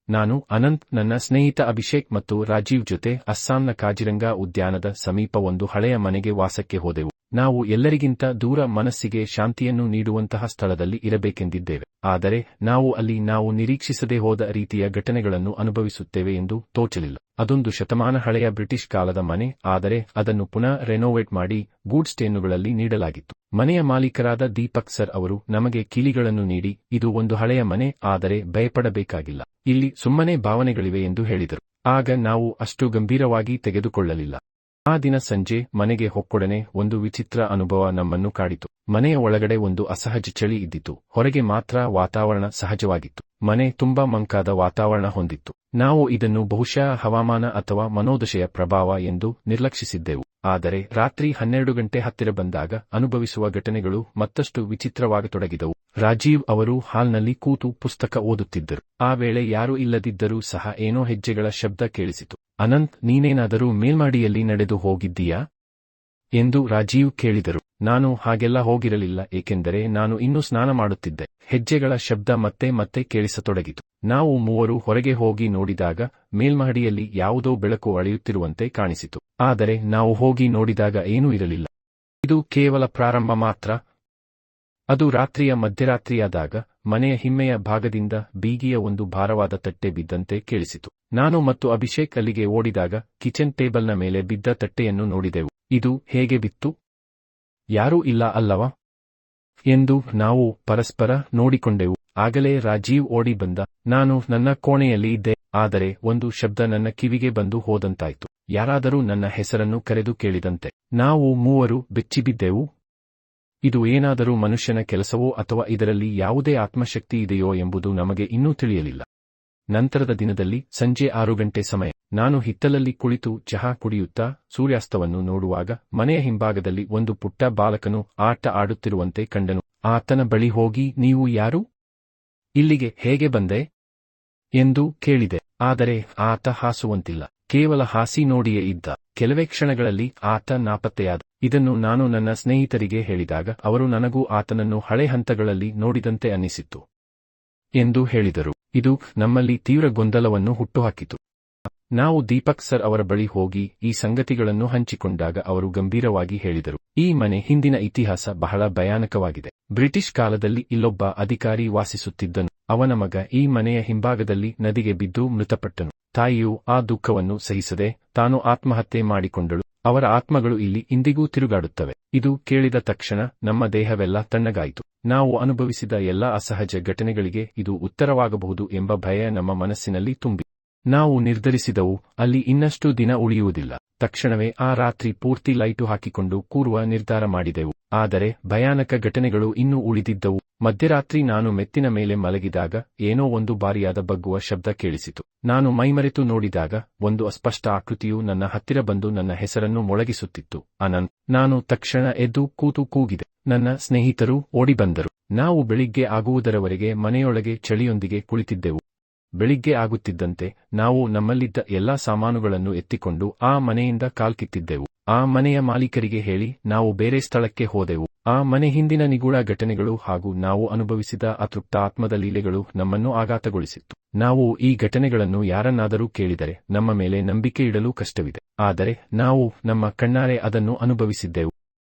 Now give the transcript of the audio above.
ನಾನು, ಅನಂತ್, ನನ್ನ ಸ್ನೇಹಿತ ಅಭಿಷೇಕ್ ಮತ್ತು ರಾಜೀವ್ ಜೊತೆ ಅಸ್ಸಾಂನ ಕಾಜಿರಂಗಾ ಉದ್ಯಾನದ ಸಮೀಪ ಒಂದು ಹಳೆಯ ಮನೆಗೆ ವಾಸಕ್ಕೆ ಹೋದೆವು. ನಾವು ಎಲ್ಲರಿಗಿಂತ ದೂರ ಮನಸ್ಸಿಗೆ ಶಾಂತಿಯನ್ನು ನೀಡುವಂತಹ ಸ್ಥಳದಲ್ಲಿ ಇರಬೇಕೆಂದಿದ್ದೇವೆ. ಆದರೆ ನಾವು ಅಲ್ಲಿ ನಾವು ನಿರೀಕ್ಷಿಸದೆ ಹೋದ ರೀತಿಯ ಘಟನೆಗಳನ್ನು ಅನುಭವಿಸುತ್ತೇವೆ ಎಂದು ತೋಚಲಿಲ್ಲ. ಅದೊಂದು ಶತಮಾನ ಹಳೆಯ ಬ್ರಿಟಿಷ್ ಕಾಲದ ಮನೆ, ಆದರೆ ಅದನ್ನು ಪುನಃ ರೆನೋವೇಟ್ ಮಾಡಿ ಗೂಡ್ಸ್ಟೇನುಗಳಲ್ಲಿ ನೀಡಲಾಗಿತ್ತು. ಮನೆಯ ಮಾಲೀಕರಾದ ದೀಪಕ್ ಸರ್ ಅವರು ನಮಗೆ ಕೀಲಿಗಳನ್ನು ನೀಡಿ, ಇದು ಒಂದು ಹಳೆಯ ಮನೆ, ಆದರೆ ಭಯಪಡಬೇಕಾಗಿಲ್ಲ, ಇಲ್ಲಿ ಸುಮ್ಮನೆ ಭಾವನೆಗಳಿವೆ ಎಂದು ಹೇಳಿದರು. ಆಗ ನಾವು ಅಷ್ಟು ಗಂಭೀರವಾಗಿ ತೆಗೆದುಕೊಳ್ಳಲಿಲ್ಲ. ಆ ದಿನ ಸಂಜೆ ಮನೆಗೆ ಹೊಕ್ಕೊಡನೆ ಒಂದು ವಿಚಿತ್ರ ಅನುಭವ ನಮ್ಮನ್ನು ಕಾಡಿತು. ಮನೆಯ ಒಳಗಡೆ ಒಂದು ಅಸಹಜ ಚಳಿ ಇದ್ದಿತು, ಹೊರಗೆ ಮಾತ್ರ ವಾತಾವರಣ ಸಹಜವಾಗಿತ್ತು. ಮನೆ ತುಂಬಾ ಮಂಕಾದ ವಾತಾವರಣ ಹೊಂದಿತ್ತು. ನಾವು ಇದನ್ನು ಬಹುಶಃ ಹವಾಮಾನ ಅಥವಾ ಮನೋದಶೆಯ ಪ್ರಭಾವ ಎಂದು ನಿರ್ಲಕ್ಷಿಸಿದ್ದೆವು. ಆದರೆ ರಾತ್ರಿ 12 ಗಂಟೆ ಹತ್ತಿರ ಬಂದಾಗ ಅನುಭವಿಸುವ ಘಟನೆಗಳು ಮತ್ತಷ್ಟು ವಿಚಿತ್ರವಾಗತೊಡಗಿದವು. ರಾಜೀವ್ ಅವರು ಹಾಲ್ನಲ್ಲಿ ಕೂತು ಪುಸ್ತಕ ಓದುತ್ತಿದ್ದರು. ಆ ವೇಳೆ ಯಾರೂ ಇಲ್ಲದಿದ್ದರೂ ಸಹ ಏನೋ ಹೆಜ್ಜೆಗಳ ಶಬ್ದ ಕೇಳಿಸಿತು. ಅನಂತ್, ನೀನೇನಾದರೂ ಮೇಲ್ಮಾಡಿಯಲ್ಲಿ ನಡೆದು ಹೋಗಿದ್ದೀಯಾ ಎಂದು ರಾಜೀವ್ ಕೇಳಿದರು. ನಾನು ಹಾಗೆಲ್ಲ ಹೋಗಿರಲಿಲ್ಲ, ಏಕೆಂದರೆ ನಾನು ಇನ್ನೂ ಸ್ನಾನ ಮಾಡುತ್ತಿದ್ದೆ. ಹೆಜ್ಜೆಗಳ ಶಬ್ದ ಮತ್ತೆ ಮತ್ತೆ ಕೇಳಿಸತೊಡಗಿತು. ನಾವು ಮೂವರು ಹೊರಗೆ ಹೋಗಿ ನೋಡಿದಾಗ ಮೇಲ್ಮಹಡಿಯಲ್ಲಿ ಯಾವುದೋ ಬೆಳಕು ಅಳೆಯುತ್ತಿರುವಂತೆ ಕಾಣಿಸಿತು. ಆದರೆ ನಾವು ಹೋಗಿ ನೋಡಿದಾಗ ಏನೂ ಇರಲಿಲ್ಲ. ಇದು ಕೇವಲ ಪ್ರಾರಂಭ ಮಾತ್ರ. ಅದು ರಾತ್ರಿಯ ಮಧ್ಯರಾತ್ರಿಯಾದಾಗ ಮನೆಯ ಹಿಮ್ಮೆಯ ಭಾಗದಿಂದ ಬೀಗಿಯ ಒಂದು ಭಾರವಾದ ತಟ್ಟೆ ಬಿದ್ದಂತೆ ಕೇಳಿಸಿತು. ನಾನು ಮತ್ತು ಅಭಿಷೇಕ್ ಅಲ್ಲಿಗೆ ಓಡಿದಾಗ ಕಿಚನ್ ಟೇಬಲ್ನ ಮೇಲೆ ಬಿದ್ದ ತಟ್ಟೆಯನ್ನು ನೋಡಿದೆವು. ಇದು ಹೇಗೆ ಬಿತ್ತು? ಯಾರೂ ಇಲ್ಲ ಅಲ್ಲವಾ ಎಂದು ನಾವು ಪರಸ್ಪರ ನೋಡಿಕೊಂಡೆವು. ಆಗಲೇ ರಾಜೀವ್ ಓಡಿ ಬಂದ. ನಾನು ನನ್ನ ಕೋಣೆಯಲ್ಲಿ ಇದ್ದೆ, ಆದರೆ ಒಂದು ಶಬ್ದ ನನ್ನ ಕಿವಿಗೆ ಬಂದು ಹೋದಂತಾಯ್ತು. ಯಾರಾದರೂ ನನ್ನ ಹೆಸರನ್ನು ಕರೆದು ಕೇಳಿದಂತೆ. ನಾವು ಮೂವರು ಬೆಚ್ಚಿಬಿದ್ದೆವು. ಇದು ಏನಾದರೂ ಮನುಷ್ಯನ ಕೆಲಸವೋ ಅಥವಾ ಇದರಲ್ಲಿ ಯಾವುದೇ ಆತ್ಮಶಕ್ತಿ ಇದೆಯೋ ಎಂಬುದು ನಮಗೆ ಇನ್ನೂ ತಿಳಿಯಲಿಲ್ಲ. ನಂತರದ ದಿನದಲ್ಲಿ ಸಂಜೆ 6 ಗಂಟೆ ಸಮಯ. ನಾನು ಹಿತ್ತಲಲ್ಲಿ ಕುಳಿತು ಚಹಾ ಕುಡಿಯುತ್ತಾ ಸೂರ್ಯಾಸ್ತವನ್ನು ನೋಡುವಾಗ ಮನೆಯ ಹಿಂಭಾಗದಲ್ಲಿ ಒಂದು ಪುಟ್ಟ ಬಾಲಕನು ಆಟ ಆಡುತ್ತಿರುವಂತೆ ಕಂಡನು. ಆತನ ಬಳಿ ಹೋಗಿ, ನೀವು ಯಾರು? ಇಲ್ಲಿಗೆ ಹೇಗೆ ಬಂದೆ ಎಂದು ಕೇಳಿದೆ. ಆದರೆ ಆತ ಹಾಸುವಂತಿಲ್ಲ, ಕೇವಲ ಹಾಸಿ ನೋಡಿಯೇ ಇದ್ದ. ಕೆಲವೇ ಕ್ಷಣಗಳಲ್ಲಿ ಆತ ನಾಪತ್ತೆಯಾದ. ಇದನ್ನು ನಾನು ನನ್ನ ಸ್ನೇಹಿತರಿಗೆ ಹೇಳಿದಾಗ ಅವರು ನನಗೂ ಆತನನ್ನು ಹಳೆ ಹಂತಗಳಲ್ಲಿ ನೋಡಿದಂತೆ ಅನ್ನಿಸಿತ್ತು ಎಂದು ಹೇಳಿದರು. ಇದು ನಮ್ಮಲ್ಲಿ ತೀವ್ರ ಗೊಂದಲವನ್ನು ಹುಟ್ಟುಹಾಕಿತು. ನಾವು ದೀಪಕ್ ಸರ್ ಅವರ ಬಳಿ ಹೋಗಿ ಈ ಸಂಗತಿಗಳನ್ನು ಹಂಚಿಕೊಂಡಾಗ ಅವರು ಗಂಭೀರವಾಗಿ ಹೇಳಿದರು, ಈ ಮನೆ ಹಿಂದಿನ ಇತಿಹಾಸ ಬಹಳ ಭಯಾನಕವಾಗಿದೆ. ಬ್ರಿಟಿಷ್ ಕಾಲದಲ್ಲಿ ಇಲ್ಲೊಬ್ಬ ಅಧಿಕಾರಿ ವಾಸಿಸುತ್ತಿದ್ದನು. ಅವನ ಮಗ ಈ ಮನೆಯ ಹಿಂಭಾಗದಲ್ಲಿ ನದಿಗೆ ಬಿದ್ದು ಮೃತಪಟ್ಟನು. ತಾಯಿಯು ಆ ದುಃಖವನ್ನು ಸಹಿಸದೆ ತಾನು ಆತ್ಮಹತ್ಯೆ ಮಾಡಿಕೊಂಡಳು. ಅವರ ಆತ್ಮಗಳು ಇಲ್ಲಿ ಇಂದಿಗೂ ತಿರುಗಾಡುತ್ತವೆ. ಇದು ಕೇಳಿದ ತಕ್ಷಣ ನಮ್ಮ ದೇಹವೆಲ್ಲ ತಣ್ಣಗಾಯಿತು. ನಾವು ಅನುಭವಿಸಿದ ಎಲ್ಲ ಅಸಹಜ ಘಟನೆಗಳಿಗೆ ಇದು ಉತ್ತರವಾಗಬಹುದು ಎಂಬ ಭಯ ನಮ್ಮ ಮನಸ್ಸಿನಲ್ಲಿ ತುಂಬಿ ನಾವು ನಿರ್ಧರಿಸಿದವು, ಅಲ್ಲಿ ಇನ್ನಷ್ಟು ದಿನ ಉಳಿಯುವುದಿಲ್ಲ. ತಕ್ಷಣವೇ ಆ ರಾತ್ರಿ ಪೂರ್ತಿ ಲೈಟು ಹಾಕಿಕೊಂಡು ಕೂರುವ ನಿರ್ಧಾರ ಮಾಡಿದೆವು. ಆದರೆ ಭಯಾನಕ ಘಟನೆಗಳು ಇನ್ನೂ ಉಳಿದಿದ್ದವು. ಮಧ್ಯರಾತ್ರಿ ನಾನು ಮೆತ್ತಿನ ಮೇಲೆ ಮಲಗಿದಾಗ ಏನೋ ಒಂದು ಬಾರಿಯಾದ ಬಗ್ಗುವ ಶಬ್ದ ಕೇಳಿಸಿತು. ನಾನು ಮೈಮರೆತು ನೋಡಿದಾಗ ಒಂದು ಅಸ್ಪಷ್ಟ ಆಕೃತಿಯು ನನ್ನ ಹತ್ತಿರ ಬಂದು ನನ್ನ ಹೆಸರನ್ನು ಮೊಳಗಿಸುತ್ತಿತ್ತು, ಅನಂತ್. ನಾನು ತಕ್ಷಣ ಎದ್ದು ಕೂತು ಕೂಗಿದೆ. ನನ್ನ ಸ್ನೇಹಿತರು ಓಡಿ ಬಂದರು. ನಾವು ಬೆಳಿಗ್ಗೆ ಆಗುವುದರವರೆಗೆ ಮನೆಯೊಳಗೆ ಚಳಿಯೊಂದಿಗೆ ಕುಳಿತಿದ್ದೆವು. ಬೆಳಿಗ್ಗೆ ಆಗುತ್ತಿದ್ದಂತೆ ನಾವು ನಮ್ಮಲ್ಲಿದ್ದ ಎಲ್ಲಾ ಸಾಮಾನುಗಳನ್ನು ಎತ್ತಿಕೊಂಡು ಆ ಮನೆಯಿಂದ ಕಾಲ್ಕಿತ್ತಿದ್ದೆವು. ಆ ಮನೆಯ ಮಾಲೀಕರಿಗೆ ಹೇಳಿ ನಾವು ಬೇರೆ ಸ್ಥಳಕ್ಕೆ ಹೋದೆವು. ಆ ಮನೆ ಹಿಂದಿನ ನಿಗೂಢ ಘಟನೆಗಳು ಹಾಗೂ ನಾವು ಅನುಭವಿಸಿದ ಅತೃಪ್ತ ಆತ್ಮದ ಲೀಲೆಗಳು ನಮ್ಮನ್ನು ಆಘಾತಗೊಳಿಸಿತ್ತು. ನಾವು ಈ ಘಟನೆಗಳನ್ನು ಯಾರನ್ನಾದರೂ ಕೇಳಿದರೆ ನಮ್ಮ ಮೇಲೆ ನಂಬಿಕೆ ಇಡಲು ಕಷ್ಟವಿದೆ. ಆದರೆ ನಾವು ನಮ್ಮ ಕಣ್ಣಾರೆ ಅದನ್ನು ಅನುಭವಿಸಿದ್ದೆವು.